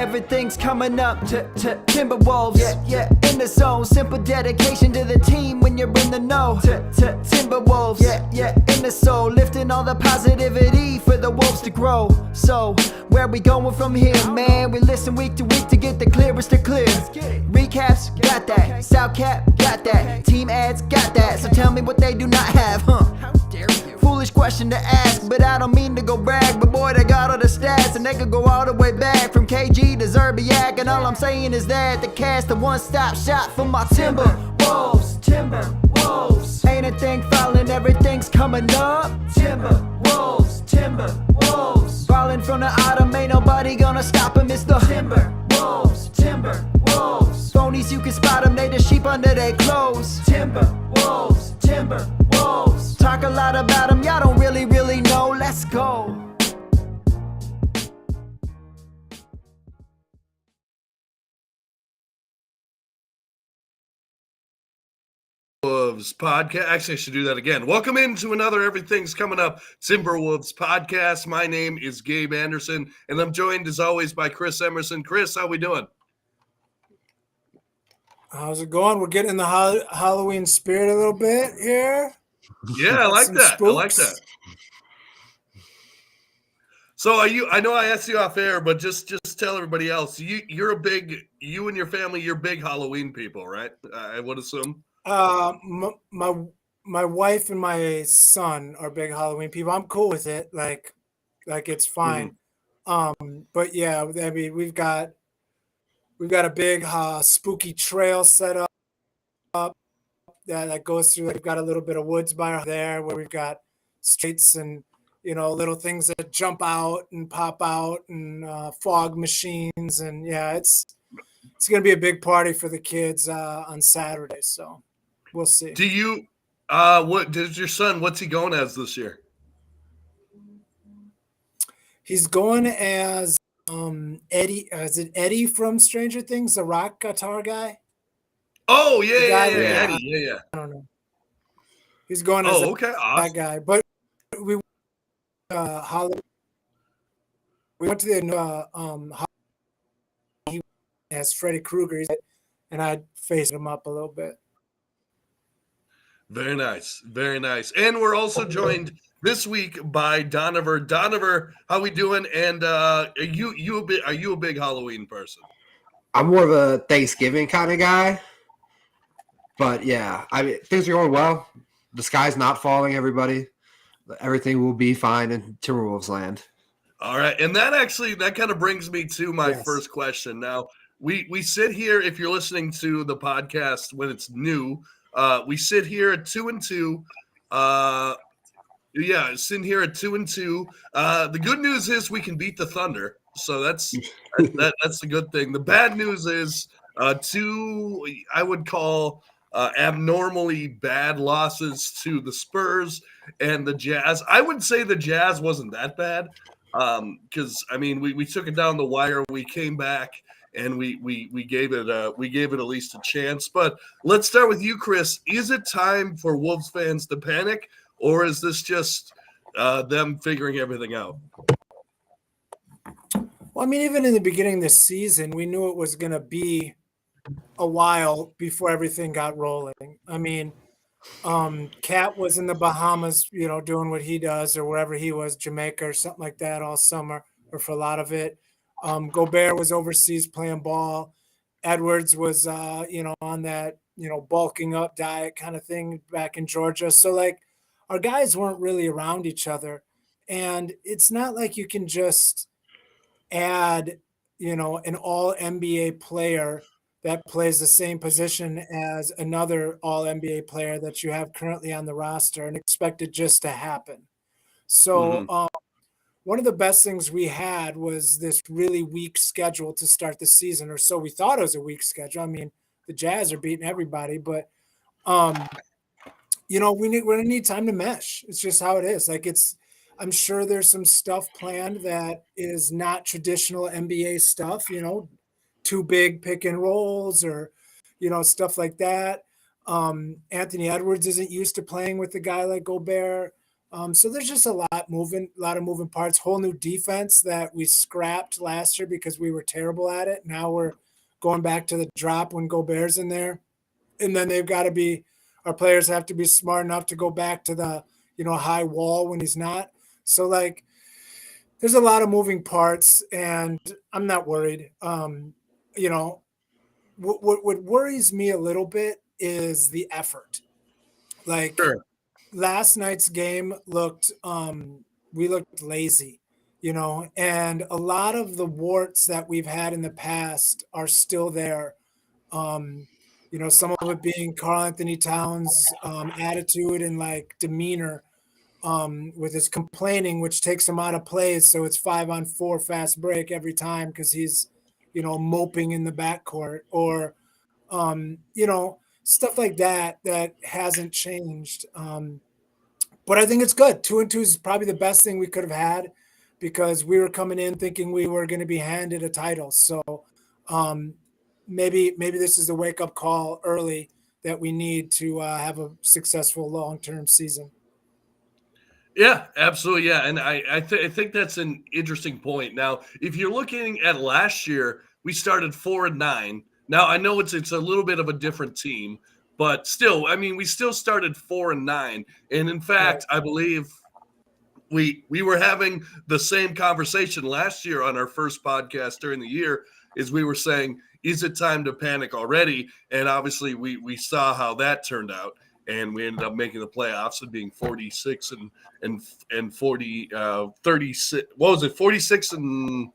Everything's coming up to Timberwolves. Yeah, in the zone. Simple dedication to the team when you're in the know. Timberwolves. Yeah, in the soul. Lifting all the positivity for the Wolves to grow. So, where we going from here, man? We listen week to week to get the clearest to clear. Recaps, got that. South Cap, got that. Team ads, got that. So tell me what they do not have, huh? How dare you? Foolish question to ask, but I don't mean to go brag. But boy, they got all the stats, and they could go all the way back from KG to Zerbiak. And all I'm saying is that the cast a one-stop shop for my Timberwolves. Timberwolves. Ain't a thing falling, everything's coming up. Timberwolves. Timberwolves. Falling from the autumn, ain't nobody gonna stop them. It's the Timberwolves. Timberwolves. Phonies, you can spot them, they the sheep under their clothes. Timberwolves. Timberwolves. Talk a lot about them, y'all don't really know. Let's go. Timberwolves podcast. Actually, I should do that again. Welcome into another Everything's Coming Up Timberwolves podcast. My name is Gabe Anderson, and I'm joined as always by Chris Emerson. Chris, how we doing? How's it going? We're getting in the Halloween spirit a little bit here. Yeah, I like that. Spooks. I like that. So are you? I know I asked you off air, but just tell everybody else. You and your family, you're big Halloween people, right? I would assume. My wife and my son are big Halloween people. I'm cool with it. Like it's fine. But yeah, I mean, we've got a big spooky trail set up that goes through. We've got a little bit of woods by there where we've got streets and little things that jump out and pop out and fog machines, and yeah, it's gonna be a big party for the kids on Saturday. So we'll see. Do you? What does your son? What's he going as this year? He's going as Eddie. Is it Eddie from Stranger Things, the rock guitar guy? Oh yeah, Eddie. Yeah. I don't know. He's going as okay, awesome. that guy. But we went to the he has Freddy Krueger, and I faced him up a little bit. Very nice, very nice. And we're also joined this week by Donover. Donover, how we doing? And are you a big Halloween person? I'm more of a Thanksgiving kind of guy. But yeah, I mean, things are going well. The sky's not falling, everybody. Everything will be fine in Timberwolves land. All right. And that kind of brings me to my first question. Now, we sit here, if you're listening to the podcast when it's new, we sit here at 2-2. Sitting here at 2-2. The good news is we can beat the Thunder. So that's the good thing. The bad news is two, I would call abnormally bad losses to the Spurs and the Jazz. I would say the Jazz wasn't that bad because I mean we took it down the wire. We came back and we gave it at least a chance. But let's start with you, Chris. Is it time for Wolves fans to panic, or is this just them figuring everything out? Well, I mean, even in the beginning of the season, we knew it was going to be a while before everything got rolling. I mean, Cat was in the Bahamas, doing what he does, or wherever he was, Jamaica or something like that all summer, or for a lot of it. Gobert was overseas playing ball. Edwards was, on that, bulking up diet kind of thing back in Georgia. So, like, our guys weren't really around each other. And it's not like you can just add, an all NBA player that plays the same position as another all NBA player that you have currently on the roster and expect it just to happen. So one of the best things we had was this really weak schedule to start the season, or so we thought it was a weak schedule. I mean, the Jazz are beating everybody, but we're going to need time to mesh. It's just how it is. Like I'm sure there's some stuff planned that is not traditional NBA stuff, too big pick and rolls or, stuff like that. Anthony Edwards isn't used to playing with a guy like Gobert. So there's just a lot of moving parts. Whole new defense that we scrapped last year because we were terrible at it. Now we're going back to the drop when Gobert's in there, and then they've got to be our players have to be smart enough to go back to the high wall when he's not. So like there's a lot of moving parts, and I'm not worried. You know, what worries me a little bit is the effort. Like Sure. last night's game looked we looked lazy, and a lot of the warts that we've had in the past are still there. Um, some of it being Carl Anthony Towns' attitude and like demeanor with his complaining, which takes him out of plays. So it's 5-on-4 fast break every time because he's, moping in the backcourt or, stuff like that hasn't changed. But I think it's good. 2-2 is probably the best thing we could have had because we were coming in thinking we were going to be handed a title. So maybe this is a wake up call early that we need to have a successful long term season. Yeah, absolutely. Yeah, and I think that's an interesting point. Now, if you're looking at last year, we started 4-9. Now I know it's a little bit of a different team, but still, I mean, we still started 4-9, and in fact, I believe we were having the same conversation last year on our first podcast during the year. Is we were saying, is it time to panic already? And obviously, we saw how that turned out. And we ended up making the playoffs and being 46 and 40, 36. What was it? 46 and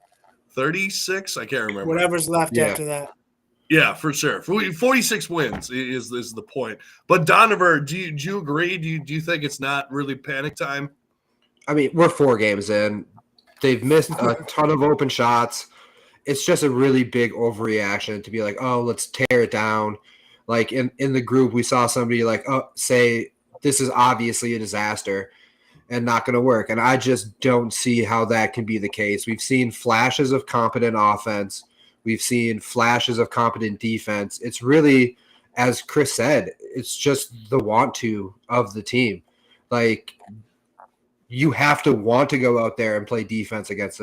36? I can't remember. Whatever's left after that. Yeah, for sure. 46 wins is the point. But Donovan, do you agree? Do you think it's not really panic time? I mean, we're 4 games in. They've missed a ton of open shots. It's just a really big overreaction to be like, oh, let's tear it down. Like in the group, we saw somebody like, oh, say this is obviously a disaster and not going to work. And I just don't see how that can be the case. We've seen flashes of competent offense. We've seen flashes of competent defense. It's really, as Chris said, it's just the want to of the team. Like you have to want to go out there and play defense against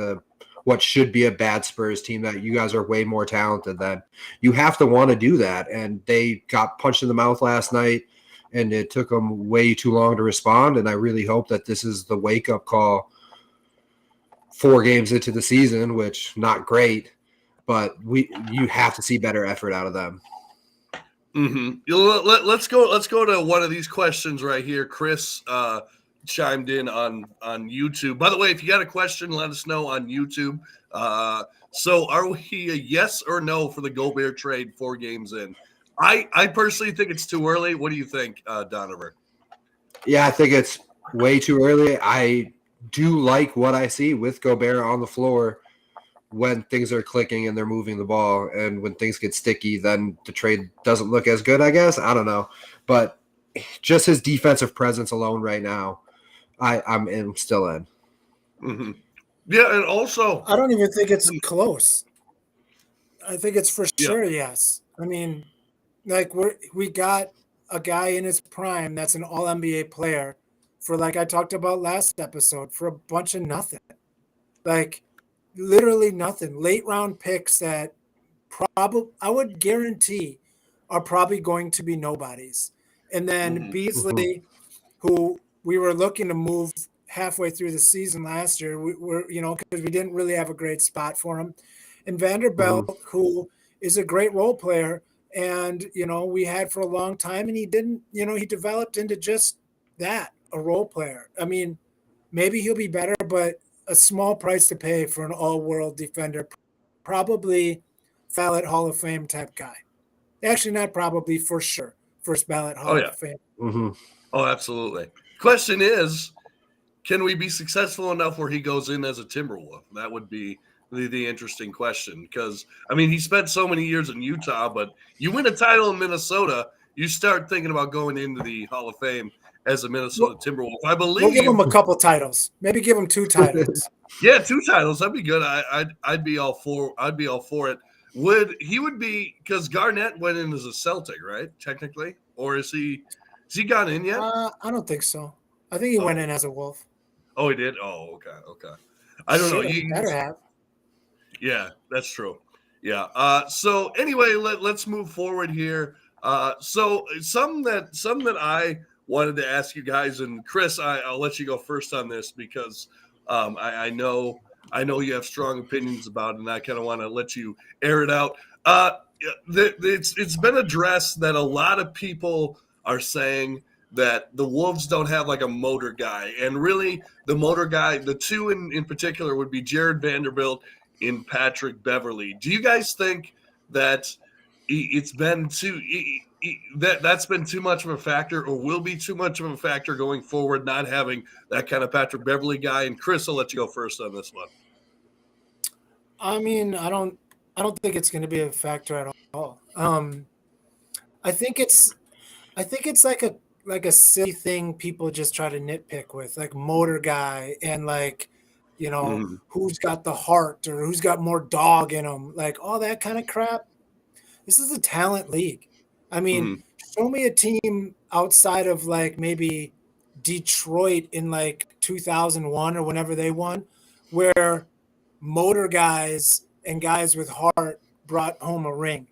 what should be a bad Spurs team that you guys are way more talented than. You have to want to do that. And they got punched in the mouth last night, and it took them way too long to respond. And I really hope that this is the wake-up call 4 games into the season, which not great, but you have to see better effort out of them. Mm-hmm. Let's go to one of these questions right here. Chris chimed in on YouTube. By the way, if you got a question, let us know on YouTube. So are we a yes or no for the Gobert trade 4 games in? I personally think it's too early. What do you think, Donovan? Yeah, I think it's way too early. I do like what I see with Gobert on the floor when things are clicking and they're moving the ball. And when things get sticky, then the trade doesn't look as good, I guess. I don't know. But just his defensive presence alone right now, I'm still in. Mm-hmm. Yeah, and also I don't even think it's close. I think it's for sure yes. I mean, like we got a guy in his prime that's an all NBA player for, like I talked about last episode, for a bunch of nothing. Like literally nothing. Late round picks that probably I would guarantee are probably going to be nobodies. And then Beasley, who we were looking to move halfway through the season last year, we were, because we didn't really have a great spot for him. And Vanderbilt, who is a great role player, and we had for a long time, and he didn't, he developed into just that, a role player. I mean, maybe he'll be better, but a small price to pay for an all-world defender, probably ballot Hall of Fame type guy. Actually, not probably, for sure, first ballot Hall of Fame. Mm-hmm. Oh, absolutely. Question is, can we be successful enough where he goes in as a Timberwolf? That would be the interesting question, because, I mean, he spent so many years in Utah, but you win a title in Minnesota, you start thinking about going into the Hall of Fame as a Minnesota Timberwolf. I believe we'll give him a couple titles. Maybe give him 2 titles. Yeah, 2 titles. That'd be good. I'd be all for. I'd be all for it. Would be, because Garnett went in as a Celtic, right? Technically, or is he gone in yet? I don't think so. I think he went in as a Wolf. Oh, he did. Oh, okay. I don't know. He better have. Yeah, that's true. Yeah. So anyway, let's move forward here. So some that I wanted to ask you guys, and Chris, I'll let you go first on this because I know you have strong opinions about it, and I kind of want to let you air it out. It's been addressed that a lot of people are saying that the Wolves don't have like a motor guy, and really the motor guy, the two in particular, would be Jared Vanderbilt in Patrick Beverley. Do you guys think that it's been that's been too much of a factor, or will be too much of a factor going forward, not having that kind of Patrick Beverley guy? And Chris, I'll let you go first on this one. I mean, I don't think it's going to be a factor at all. I think it's like a silly thing people just try to nitpick with, like motor guy and like, who's got the heart or who's got more dog in them, like all that kind of crap. This is a talent league. I mean, show me a team outside of like maybe Detroit in like 2001 or whenever they won, where motor guys and guys with heart brought home a ring,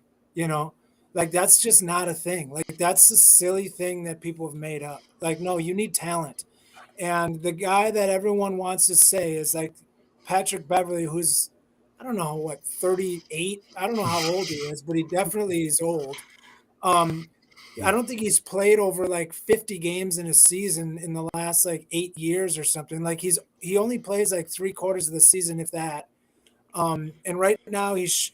like that's just not a thing. Like that's a silly thing that people have made up. Like, no, you need talent. And the guy that everyone wants to say is like Patrick Beverley, who's, I don't know what, 38. I don't know how old he is, but he definitely is old. I don't think he's played over like 50 games in a season in the last like 8 years or something. Like he only plays like 3/4 of the season, if that. And right now he's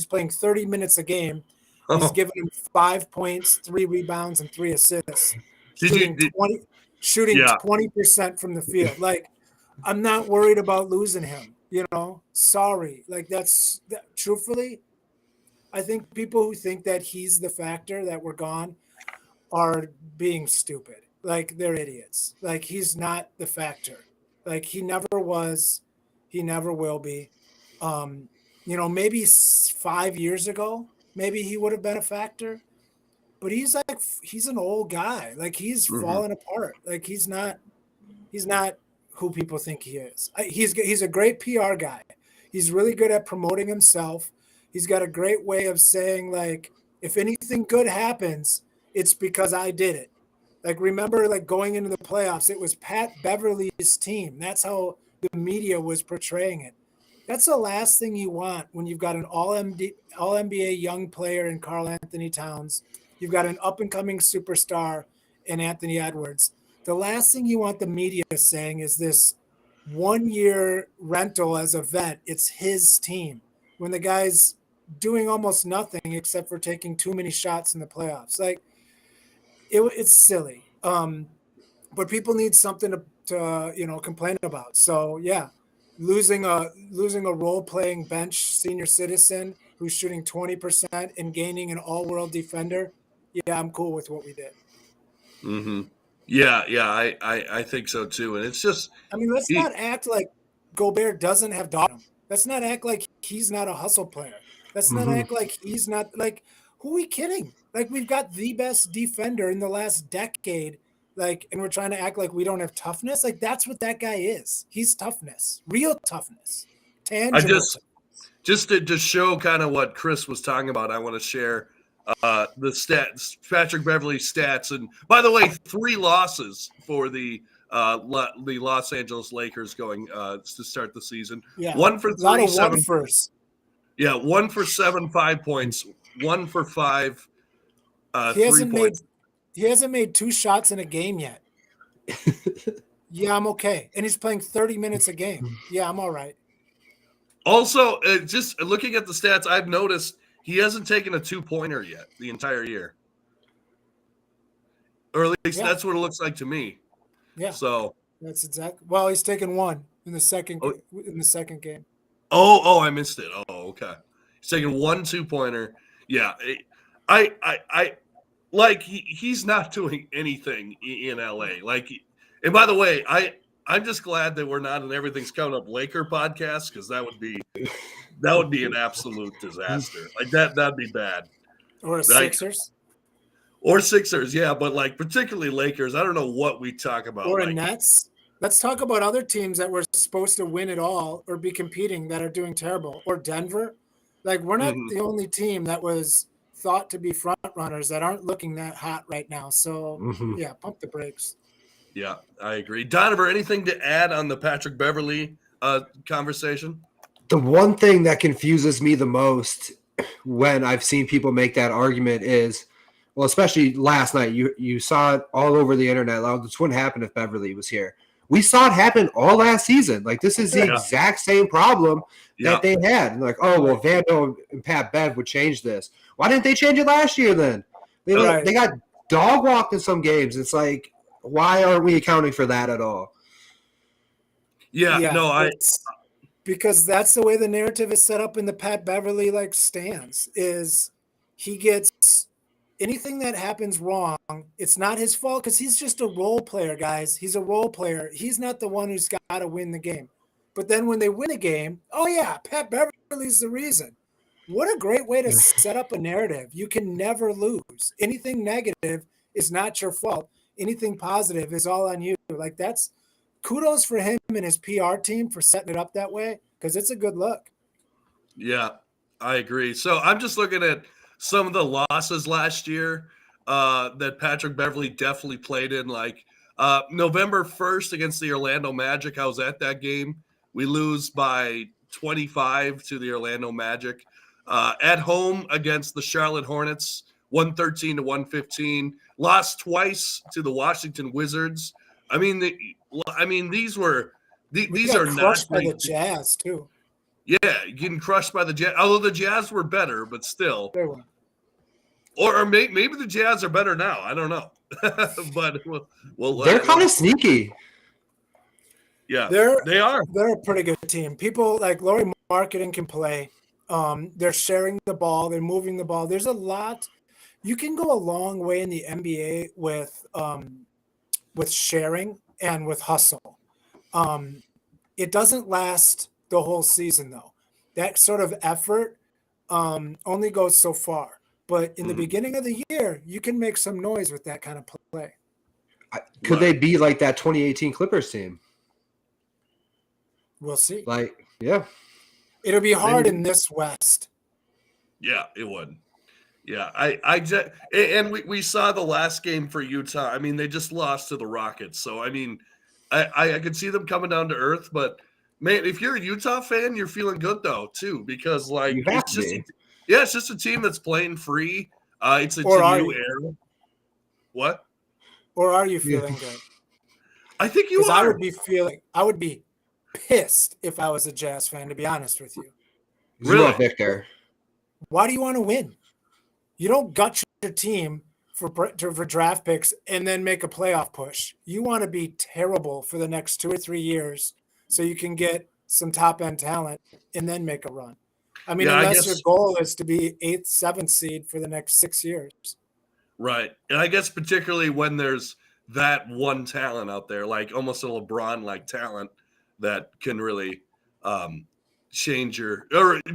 playing 30 minutes a game. He's given him 5 points, 3 rebounds, and 3 assists. Shooting 20% from the field. Like, I'm not worried about losing him. Sorry. Like truthfully, I think people who think that he's the factor that we're gone are being stupid. Like, they're idiots. Like, he's not the factor. Like, he never was. He never will be. Maybe 5 years ago, maybe he would have been a factor. But he's an old guy. Like, he's falling apart. Like, he's not who people think he is. He's a great PR guy. He's really good at promoting himself. He's got a great way of saying, like, if anything good happens, it's because I did it. Like, remember, like, going into the playoffs, it was Pat Beverley's team. That's how the media was portraying it. That's the last thing you want when you've got an all-NBA young player in Karl Anthony Towns. You've got an up-and-coming superstar in Anthony Edwards. The last thing you want the media saying is this 1-year rental as a vet. It's his team when the guy's doing almost nothing except for taking too many shots in the playoffs. Like, it's silly. But people need something to complain about. So yeah, losing a role-playing bench senior citizen who's shooting 20% and gaining an all-world defender. Yeah, I'm cool with what we did. Yeah, I think so too. And it's just, I mean, let's not act like Gobert doesn't have dog in him. Let's not act like he's not a hustle player. Let's not act like he's not, like, who are we kidding? Like, we've got the best defender in the last decade, like, and we're trying to act like we don't have toughness. Like, that's what that guy is. He's toughness, real toughness, tangible. Just to show kind of what Chris was talking about, I want to share the stats, Patrick Beverley's stats. And by the way, 3 losses for the Los Angeles Lakers going to start the season. Yeah, 1 for 3, a lot of 7 1-fers. Yeah, 1 for 7, 5 points. 1 for 5, 3 points. He hasn't made 2 shots in a game yet. Yeah, I'm okay. And he's playing 30 minutes a game. Yeah, I'm all right. Also, just looking at the stats, I've noticed he hasn't taken a 2-pointer yet the entire year. Or at least that's what it looks like to me. Yeah. So that's exactly. Well, he's taken 1 in the second game. Oh, I missed it. Oh, okay. He's taking 1 2-pointer. Yeah. I like he's not doing anything in LA. Like, and by the way, I'm just glad that we're not an Everything's Coming Up Laker podcast, because that would be an absolute disaster. Like that'd be bad. Or a Sixers. Or Sixers, yeah, but like particularly Lakers. I don't know what we talk about. Or a like, Nets. Let's talk about other teams that were supposed to win it all or be competing that are doing terrible. Or Denver. Like, we're not mhm. the only team that was thought to be front runners that aren't looking that hot right now. So, Mhm. yeah, pump the brakes. Yeah, I agree. Donovan, anything to add on the Patrick Beverly conversation? The one thing that confuses me the most when I've seen people make that argument is, well, especially last night, you saw it all over the internet. Like, this wouldn't happen if Beverly was here. We saw it happen all last season. Like, this is the Yeah. exact same problem Yeah. that they had. And like, oh, well, Vando and Pat Bev would change this. Why didn't they change it last year then? They got dog walked in some games. It's like, why aren't we accounting for that at all? Yeah, no, it's because that's the way the narrative is set up in the Pat Beverly like stance is he gets anything that happens wrong, it's not his fault because he's just a role player, guys. He's a role player. He's not the one who's got to win the game. But then when they win a game, oh yeah, Pat Beverly's the reason. What a great way to set up a narrative. You can never lose. Anything negative is not your fault. Anything positive is all on you. Like, that's kudos for him and his PR team for setting it up that way because it's a good look. yeah, I agree. So I'm just looking at some of the losses last year that Patrick Beverly definitely played in. Like November 1st against the Orlando Magic, I was at that game. We lose by 25 to the Orlando Magic. At home against the Charlotte Hornets, 113 to 115. Lost twice to the Washington Wizards. I mean, these were these are crushed not by the Jazz too. Yeah, getting crushed by the Jazz. Although the Jazz were better, but still. They were. Or maybe the Jazz are better now. I don't know. But they're kind of sneaky. Yeah, they are. They're a pretty good team. People like Lauri Markkanen can play. They're sharing the ball. They're moving the ball. There's a lot. You can go a long way in the NBA with sharing and with hustle. It doesn't last the whole season, though. That sort of effort only goes so far. But in the beginning of the year, you can make some noise with that kind of play. Could they be like that 2018 Clippers team? We'll see. Like, yeah. It'll be hard in this West. Yeah, it would. Yeah, and we saw the last game for Utah. I mean, they just lost to the Rockets. So, I mean, I could see them coming down to earth. But, man, if you're a Utah fan, you're feeling good, though, too. Because, like, it's just a team that's playing free. It's a new era. What? Or are you feeling good? I think you are. I would be pissed if I was a Jazz fan, to be honest with you. Really? Victor. Why do you want to win? You don't gut your team for draft picks and then make a playoff push. You want to be terrible for the next 2 or 3 years so you can get some top-end talent and then make a run. I mean, unless your goal is to be 8th, 7th seed for the next 6 years. Right. And I guess particularly when there's that one talent out there, like almost a LeBron-like talent that can really change or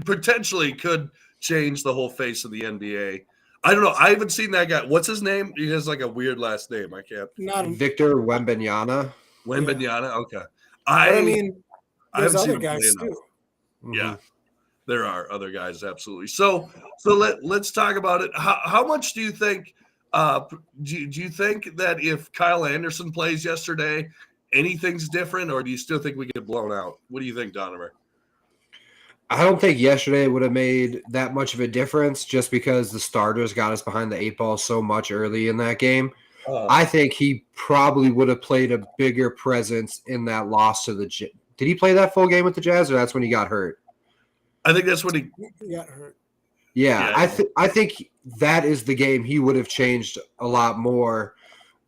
potentially could change the whole face of the NBA. I don't know. I haven't seen that guy. What's his name? He has like a weird last name. I can't. Victor Wembanyama. Wembanyama. Okay. I mean, there's other guys too. Mm-hmm. Yeah, there are other guys. Absolutely. So let's talk about it. How much do you think? Do you think that if Kyle Anderson plays yesterday, anything's different, or do you still think we get blown out? What do you think, Donovan? I don't think yesterday would have made that much of a difference just because the starters got us behind the 8 ball so much early in that game. I think he probably would have played a bigger presence in that loss to the Jazz. Did he play that full game with the Jazz, or that's when he got hurt? I think that's when he got hurt. Yeah. I think that is the game he would have changed a lot more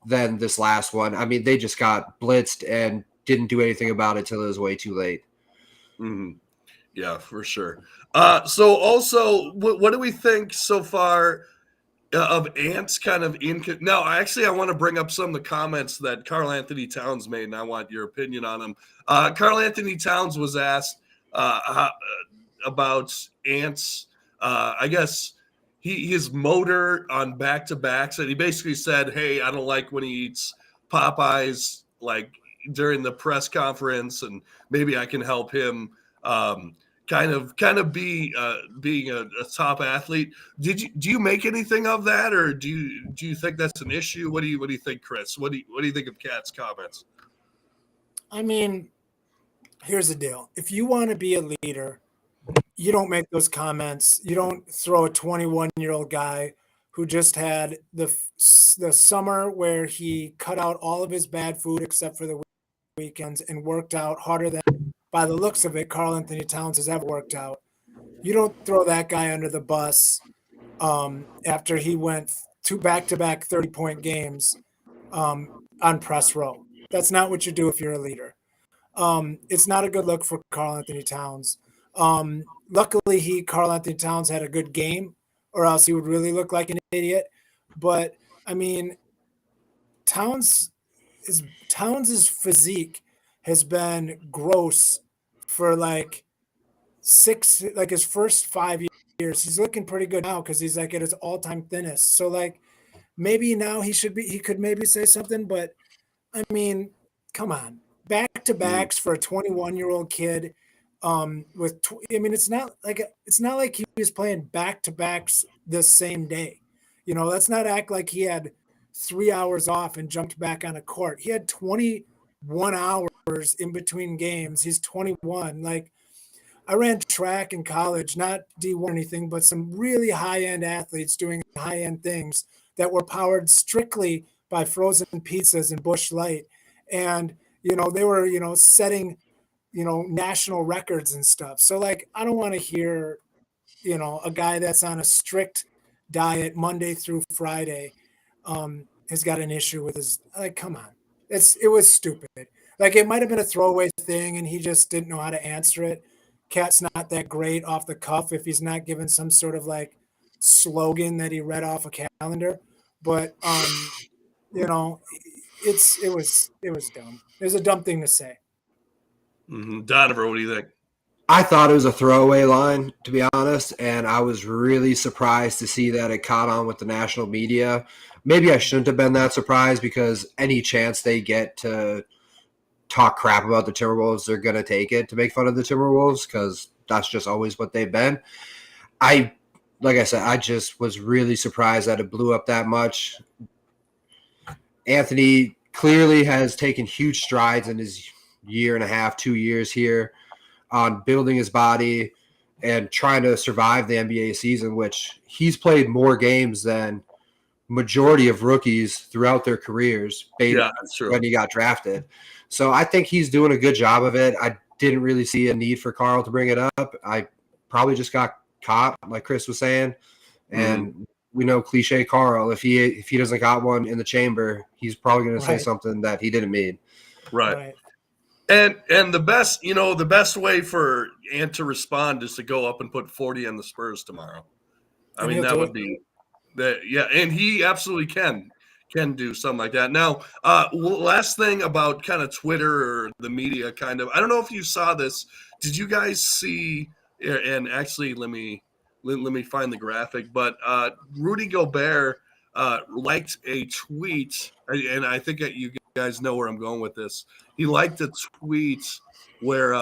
than this last one. I mean, they just got blitzed and didn't do anything about it till it was way too late. Mm-hmm. Yeah, for sure. So also, what do we think so far of Ant's kind of now? Actually, I want to bring up some of the comments that Karl Anthony Towns made, and I want your opinion on them. Karl Anthony Towns was asked about Ant's. I guess his motor on back-to-backs, and he basically said, "Hey, I don't like when he eats Popeyes like during the press conference, and maybe I can help him kind of be being a top athlete." Do you make anything of that, or do you think that's an issue? What do you think, Chris? What do you think of Kat's comments? I mean, here's the deal. If you want to be a leader, you don't make those comments. You don't throw a 21-year-old guy who just had the summer where he cut out all of his bad food except for the weekends and worked out harder than, by the looks of it, Karl Anthony Towns has ever worked out. You don't throw that guy under the bus after he went two back-to-back 30-point games on press row. That's not what you do if you're a leader. It's not a good look for Karl Anthony Towns. Luckily, Karl Anthony Towns had a good game, or else he would really look like an idiot. But I mean, Towns's physique has been gross for like his first 5 years. He's looking pretty good now because he's like at his all-time thinnest. So like maybe now he could maybe say something, but I mean, come on. Back-to-backs for a 21-year-old kid it's not like he was playing back-to-backs the same day. Let's not act like he had 3 hours off and jumped back on a court. He had 21 hours in between games. He's 21. Like, I ran track in college, not D1 or anything, but some really high-end athletes doing high-end things that were powered strictly by frozen pizzas and Busch Light. And, they were, setting, national records and stuff. So, like, I don't want to hear, a guy that's on a strict diet Monday through Friday has got an issue with his, like, come on. It was stupid. Like, it might have been a throwaway thing and he just didn't know how to answer it. Cat's not that great off the cuff if he's not given some sort of like slogan that he read off a calendar. But it was dumb. It was a dumb thing to say. Mm-hmm. Donovan, what do you think? I thought it was a throwaway line, to be honest, and I was really surprised to see that it caught on with the national media. Maybe I shouldn't have been that surprised because any chance they get to talk crap about the Timberwolves, they're going to take it to make fun of the Timberwolves because that's just always what they've been. Like I said, I just was really surprised that it blew up that much. Anthony clearly has taken huge strides in his 1.5 years, 2 years here on building his body and trying to survive the NBA season, which he's played more games than majority of rookies throughout their careers when he got drafted. So I think he's doing a good job of it. I didn't really see a need for Karl to bring it up. I probably just got caught, like Chris was saying. And we know cliche Karl, if he doesn't got one in the chamber, he's probably going to say something that he didn't mean. Right. And the best way for Ant to respond is to go up and put 40 on the Spurs tomorrow. I mean, that would be that. Yeah, and he absolutely can do something like that. Now, last thing about kind of Twitter or the media kind of, I don't know if you saw this. Did you guys see, and actually let me find the graphic, but Rudy Gobert liked a tweet, and I think that you guys know where I'm going with this. He liked a tweet where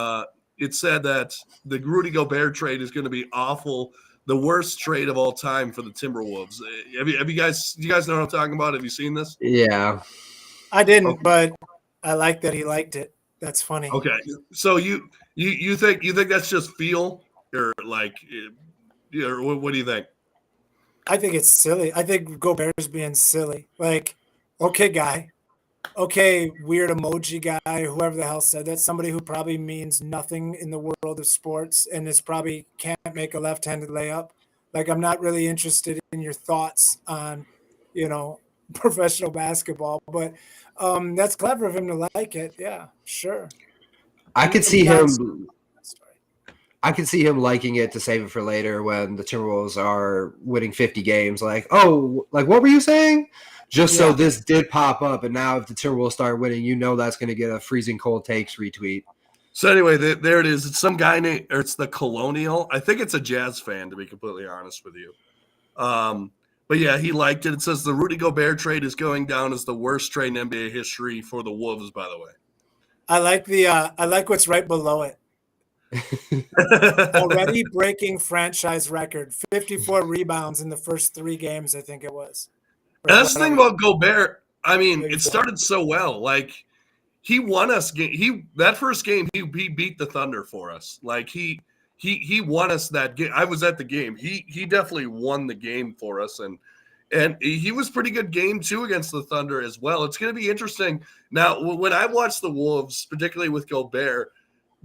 it said that the Rudy Gobert trade is going to be awful, the worst trade of all time for the Timberwolves. Do you guys know what I'm talking about? Have you seen this? Yeah. I didn't, but I like that he liked it. That's funny. Okay. So you think that's just feel or like, or what do you think? I think it's silly. I think Gobert's being silly. Like, okay, guy. Okay, weird emoji guy, whoever the hell said that, somebody who probably means nothing in the world of sports and is probably can't make a left-handed layup. Like, I'm not really interested in your thoughts on, professional basketball, but that's clever of him to like it. Yeah, sure. I could see him liking it to save it for later when the Timberwolves are winning 50 games. Like, what were you saying? So this did pop up, and now if the Timberwolves start winning, that's going to get a freezing cold takes retweet. So anyway, there it is. It's some guy named, or it's the Colonial. I think it's a Jazz fan, to be completely honest with you. But yeah, he liked it. It says the Rudy Gobert trade is going down as the worst trade in NBA history for the Wolves, by the way. I like what's right below it. Already breaking franchise record, 54 rebounds in the first 3 games, I think it was. And that's the thing about Gobert. I mean, Maybe it 4. started so well. Like he won us. That first game, he beat the Thunder for us. Like he won us that game. I was at the game. He definitely won the game for us, and he was pretty good game 2 against the Thunder as well. It's going to be interesting now when I watch the Wolves, particularly with Gobert.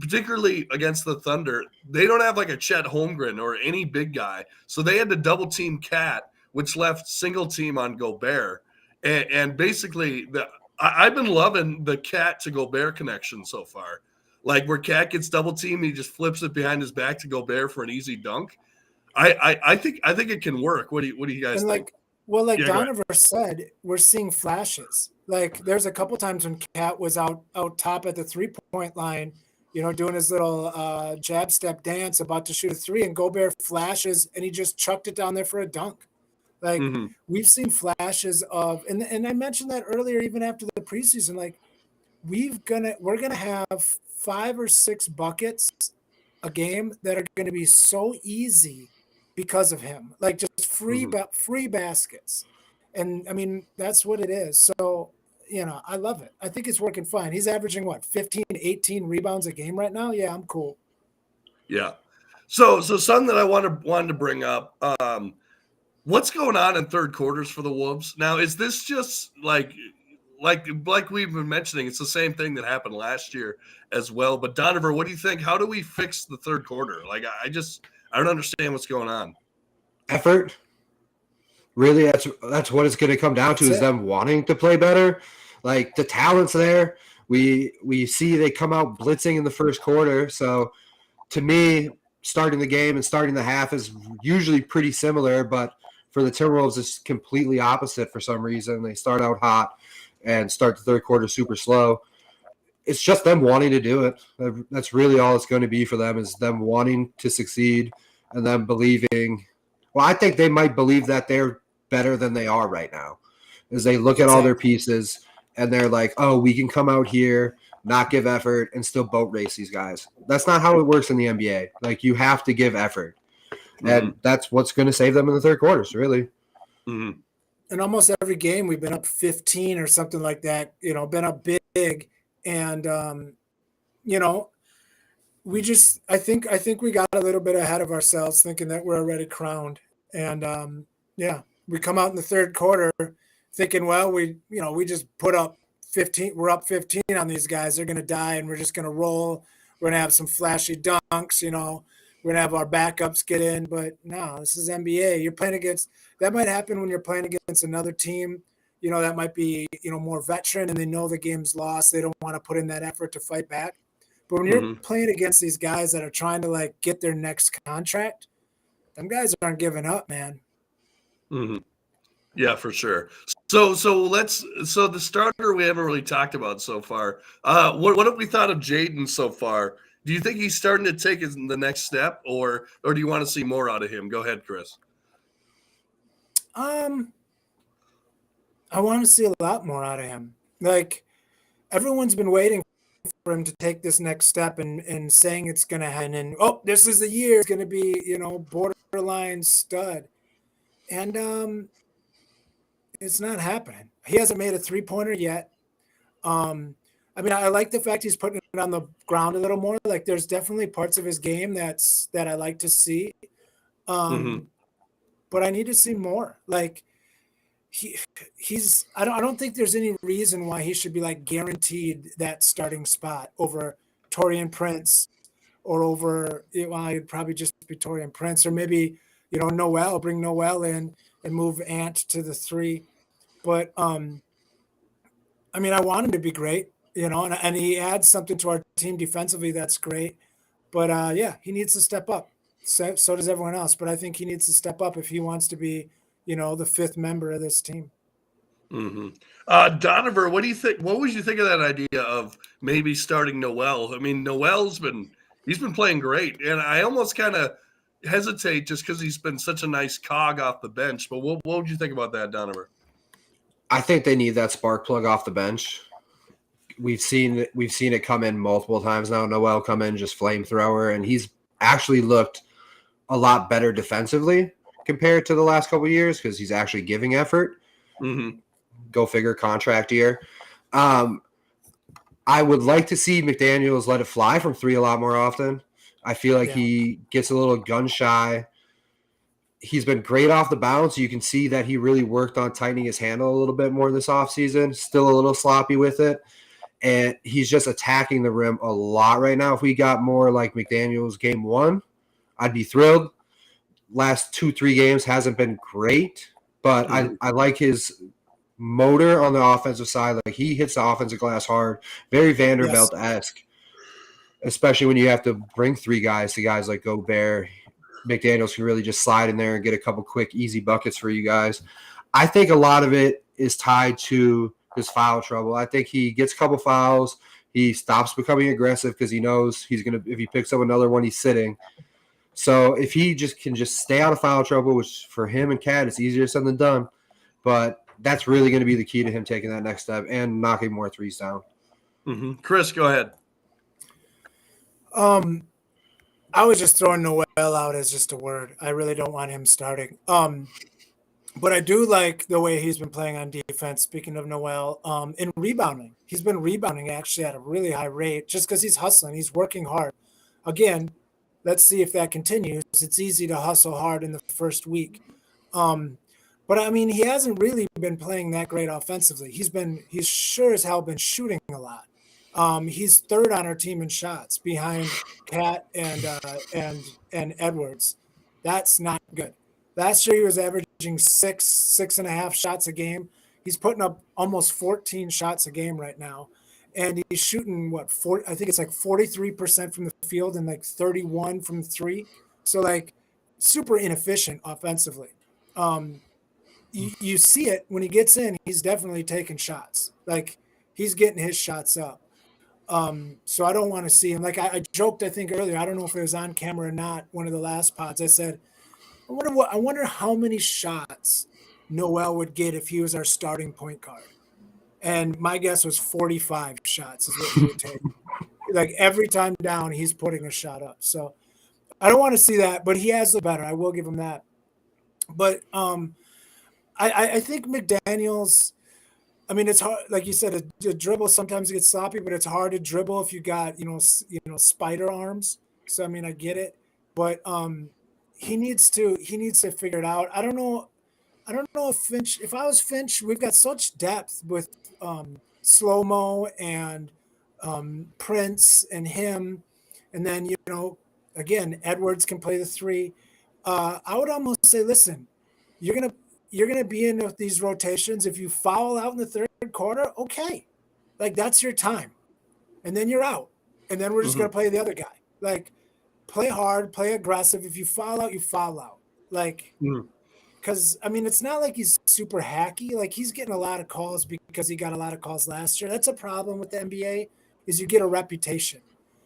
Particularly against the Thunder, they don't have like a Chet Holmgren or any big guy. So they had to double team Cat, which left single team on Gobert. And basically, I've been loving the Cat to Gobert connection so far. Like where Cat gets double teamed, he just flips it behind his back to Gobert for an easy dunk. I think it can work. What do you guys think? Like Donovan said, we're seeing flashes. Like there's a couple times when Cat was out top at the 3-point line, doing his little jab step dance, about to shoot a 3, and Gobert flashes, and he just chucked it down there for a dunk. Like we've seen flashes of, and I mentioned that earlier, even after the preseason. Like we're gonna have 5 or 6 buckets a game that are going to be so easy because of him. Like just free baskets, and I mean that's what it is. So. I love it. I think it's working fine. He's averaging 15, 18 rebounds a game right now. Yeah, I'm cool. Yeah. So something that I wanted to bring up. What's going on in third quarters for the Wolves? Now, is this just like we've been mentioning, it's the same thing that happened last year as well. But Donovan, what do you think? How do we fix the third quarter? Like I don't understand what's going on. Effort. Really, that's what it's going to come down to, is them wanting to play better. Like the talent's there. We see they come out blitzing in the first quarter. So to me, starting the game and starting the half is usually pretty similar, but for the Timberwolves, it's completely opposite for some reason. They start out hot and start the third quarter super slow. It's just them wanting to do it. That's really all it's going to be for them, is them wanting to succeed and them believing. Well, I think they might believe that they're better than they are right now, as they look at all their pieces and they're like, oh, we can come out here, not give effort, and still boat race these guys. That's not how it works in the NBA. Like, you have to give effort. And that's what's going to save them in the third quarters, really. In almost every game, we've been up 15 or something like that, been up big. And, we just, I think we got a little bit ahead of ourselves, thinking that we're already crowned. And, we come out in the third quarter thinking, well, we just put up 15. We're up 15 on these guys. They're going to die, and we're just going to roll. We're going to have some flashy dunks, we're going to have our backups get in. But no, this is NBA. You're playing against – that might happen when you're playing against another team, that might be, more veteran, and they know the game's lost. They don't want to put in that effort to fight back. But when you're playing against these guys that are trying to, get their next contract, them guys aren't giving up, man. Yeah, for sure. So the starter we haven't really talked about so far. What have we thought of Jaden so far? Do you think he's starting to take the next step, or do you want to see more out of him? Go ahead, Chris. I want to see a lot more out of him. Like, everyone's been waiting for him to take this next step and saying it's going to happen. And, this is the year. It's going to be, borderline stud. And it's not happening. He hasn't made a 3-pointer yet. I like the fact he's putting it on the ground a little more. Like, there's definitely parts of his game that I like to see. But I need to see more. Like, he's I don't think there's any reason why he should be guaranteed that starting spot over Taurean Prince, or over, it'd probably just be Taurean Prince, or maybe Noel, bring Noel in and move Ant to the 3. But I want him to be great, and he adds something to our team defensively that's great. But he needs to step up. So does everyone else. But I think he needs to step up if he wants to be the 5th member of this team. Donovan, what do you think? What would you think of that idea of maybe starting Noel? I mean, he's been playing great, and I almost kind of hesitate just because he's been such a nice cog off the bench. But what would you think about that, Donovan? I think they need that spark plug off the bench. We've seen it come in multiple times now. Noel come in just flamethrower, and he's actually looked a lot better defensively compared to the last couple of years because he's actually giving effort. Mm-hmm. Go figure, contract year. I would like to see McDaniels let it fly from 3 a lot more often. I feel like he gets a little gun shy. He's been great off the bounce. You can see that he really worked on tightening his handle a little bit more this offseason. Still a little sloppy with it. And he's just attacking the rim a lot right now. If we got more like McDaniels game 1, I'd be thrilled. Last 2-3 games hasn't been great, but I like his motor on the offensive side. Like he hits the offensive glass hard, very Vanderbilt-esque, especially when you have to bring 3 guys to guys like Gobert. McDaniels can really just slide in there and get a couple quick, easy buckets for you guys. I think a lot of it is tied to his foul trouble. I think he gets a couple fouls. He stops becoming aggressive because he knows he's going to – if he picks up another one, he's sitting. So if he can stay out of foul trouble, which for him and Cat, it's easier said than done, but that's really going to be the key to him taking that next step and knocking more threes down. Mm-hmm. Chris, go ahead. I was just throwing Noel out as just a word. I really don't want him starting. But I do like the way he's been playing on defense. Speaking of Noel, in rebounding, he's been rebounding actually at a really high rate just because he's hustling. He's working hard. Again, let's see if that continues. It's easy to hustle hard in the first week. But I mean, he hasn't really been playing that great offensively. He's sure as hell been shooting a lot. He's third on our team in shots behind Cat and Edwards. That's not good. Last year he was averaging 6.5 shots a game. He's putting up almost 14 shots a game right now, and he's shooting I think it's like 43% from the field and like 31 from 3. So like super inefficient offensively. You see it when he gets in. He's definitely taking shots. Like he's getting his shots up. So I don't want to see him. Like I joked, I think earlier, I don't know if it was on camera or not, one of the last pods, I said, I wonder how many shots Noel would get if he was our starting point guard. And my guess was 45 shots is what he would take. Like every time down, he's putting a shot up. So I don't want to see that, but he has the better. I will give him that. But I think McDaniels, I mean, it's hard, like you said, a dribble sometimes gets sloppy, but it's hard to dribble if you got, spider arms. So I mean, I get it, but he needs to figure it out. I don't know if Finch. If I was Finch, we've got such depth with Slow-Mo and Prince and him, and then again, Edwards can play the 3. I would almost say, listen, you're gonna be in these rotations. If you foul out in the third quarter, okay, like that's your time, and then you're out, and then we're just gonna play the other guy. Like, play hard, play aggressive. If you foul out, you foul out. Like, because I mean, it's not like he's super hacky. Like he's getting a lot of calls because he got a lot of calls last year. That's a problem with the NBA is you get a reputation,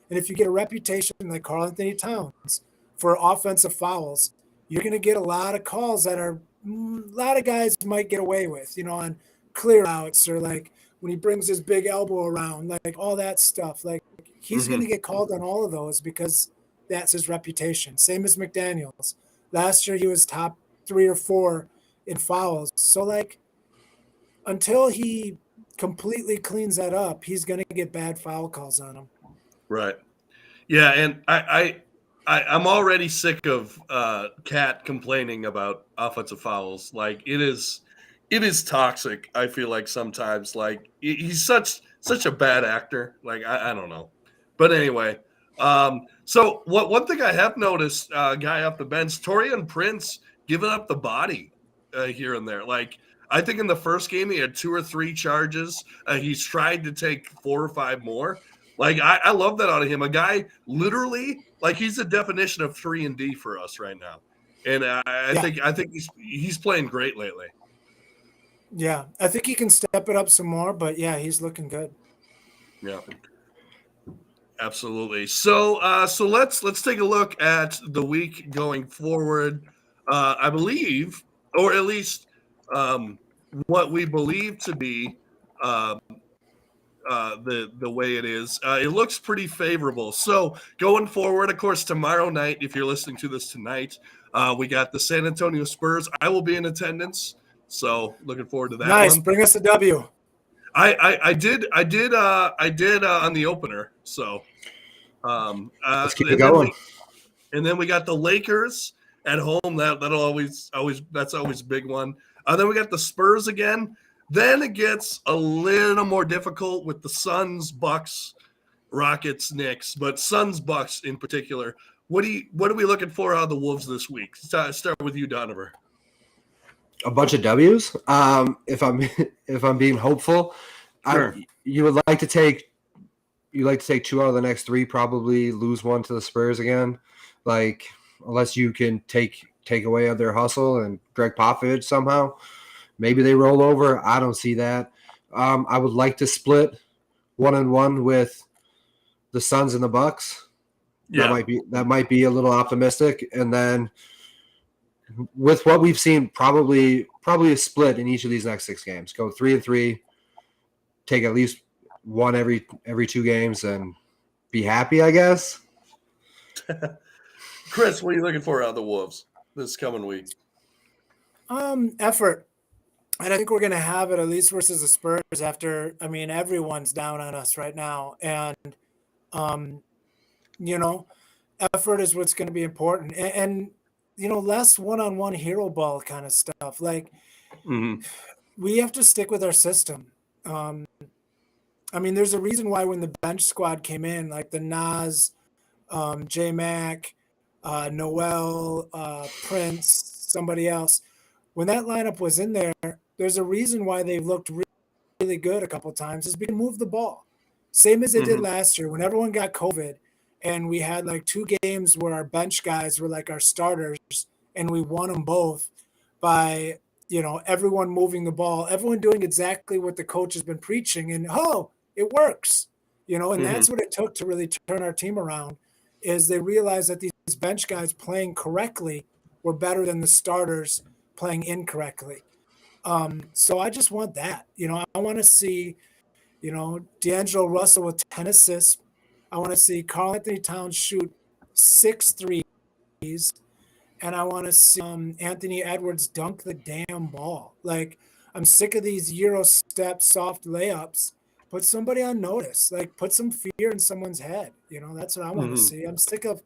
and if you get a reputation like Karl Anthony Towns for offensive fouls, you're gonna get a lot of calls that are. A lot of guys might get away with, on clear outs or like when he brings his big elbow around, like all that stuff. Like he's going to get called on all of those because that's his reputation. Same as McDaniels. Last year he was top 3 or 4 in fouls. So like until he completely cleans that up, he's going to get bad foul calls on him. Right. Yeah, and I'm already sick of Cat complaining about offensive fouls. Like it is toxic. I feel like sometimes, like he's such a bad actor. Like I don't know, but anyway. So one thing I have noticed, guy off the bench, Taurean Prince giving up the body here and there. Like I think in the first game he had 2 or 3 charges. He's tried to take 4 or 5 more. Like I love that out of him. A guy literally, like he's the definition of 3 and D for us right now, and I think he's playing great lately. Yeah, I think he can step it up some more, but yeah, he's looking good. Yeah. Absolutely. So let's take a look at the week going forward. I believe, or at least what we believe to be um, the way it is. It looks pretty favorable. So going forward, of course, tomorrow night, if you're listening to this tonight, we got the San Antonio Spurs. I will be in attendance, so looking forward to that Nice. one. Bring us a W. I did on the opener. So Let's keep it and then going. we got the Lakers at home. That'll always that's always a big one. Then we got the Spurs again. Then it gets a little more difficult with the Suns, Bucks, Rockets, Knicks, but Suns, Bucks in particular. What are we looking for out of the Wolves this week? Start with you, Donovan. A bunch of W's. If I'm being hopeful, Sure. You would like to take 2 out of the next 3. Probably lose one to the Spurs again. Like unless you can take away their hustle and Greg Popovich somehow, maybe they roll over. I don't see that. I would like to split 1-1 with the Suns and the Bucks. Yeah. That might be a little optimistic. And then with what we've seen, probably a split in each of these next 6 games. Go 3-3, take at least one every 2 games, and be happy, I guess. Chris, what are you looking for out of the Wolves this coming week? Effort. And I think we're going to have it at least versus the Spurs after, I mean, everyone's down on us right now. And, effort is what's going to be important. And less one-on-one hero ball kind of stuff. Like, we have to stick with our system. There's a reason why when the bench squad came in, like the Nas, J-Mac, Noel, Prince, somebody else, when that lineup was in there, there's a reason why they looked really good a couple of times is we can move the ball. Same as they did last year when everyone got COVID and we had like 2 games where our bench guys were like our starters and we won them both by, everyone moving the ball, everyone doing exactly what the coach has been preaching and, it works, and that's what it took to really turn our team around is they realized that these bench guys playing correctly were better than the starters playing incorrectly. So I just want that. I want to see, D'Angelo Russell with 10 assists. I want to see Karl Anthony Towns shoot 6 threes. And I want to see Anthony Edwards dunk the damn ball. Like, I'm sick of these Euro step soft layups. Put somebody on notice. Like, put some fear in someone's head. That's what I want to see. I'm sick of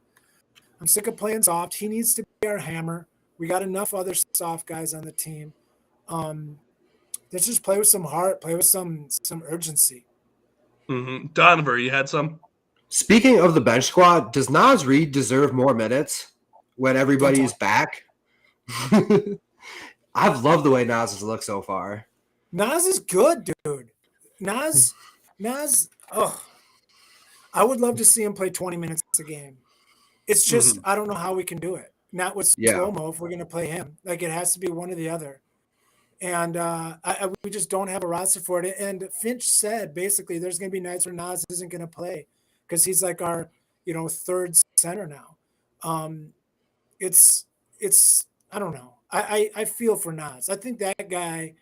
playing soft. He needs to be our hammer. We got enough other soft guys on the team. Let's just play with some heart, play with some urgency. Donovan, you had some? Speaking of the bench squad, does Nas Reed deserve more minutes when everybody's back? I've loved the way Nas has looked so far. Nas is good, dude. Nas, I would love to see him play 20 minutes a game. It's just, I don't know how we can do it. Not with Slow-Mo if we're going to play him. Like, it has to be one or the other. And we just don't have a roster for it. And Finch said, basically, there's going to be nights where Nas isn't going to play because he's like our, third center now. It's I don't know. I feel for Nas. I think that guy,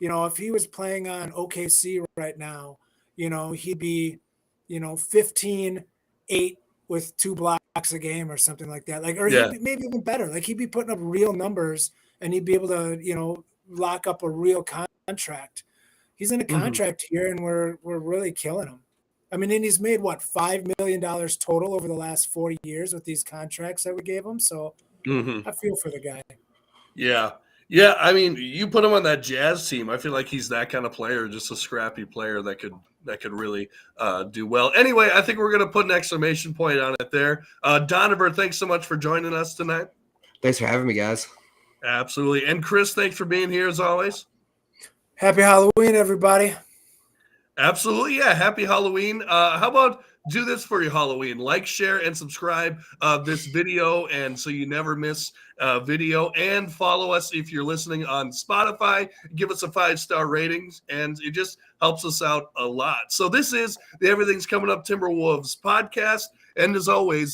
if he was playing on OKC right now, he'd be, 15-8 with 2 blocks a game or something like that. Like, or he'd be maybe even better. Like, he'd be putting up real numbers and he'd be able to, lock up a real contract. He's in a contract here and we're really killing him. And he's made $5 million total over the last 40 years with these contracts that we gave him. So I feel for the guy. Yeah. Yeah. You put him on that Jazz team. I feel like he's that kind of player, just a scrappy player that could really do well. Anyway, I think we're going to put an exclamation point on it there. Donovan, thanks so much for joining us tonight. Thanks for having me, guys. Absolutely. And Chris, thanks for being here as always. Happy Halloween, everybody. Absolutely, yeah. Happy Halloween. How about do this for your Halloween? Like, share, and subscribe this video, and so you never miss a video. And follow us if you're listening on Spotify. Give us a 5-star ratings, and it just helps us out a lot. So this is the Everything's Coming Up Timberwolves podcast, and as always,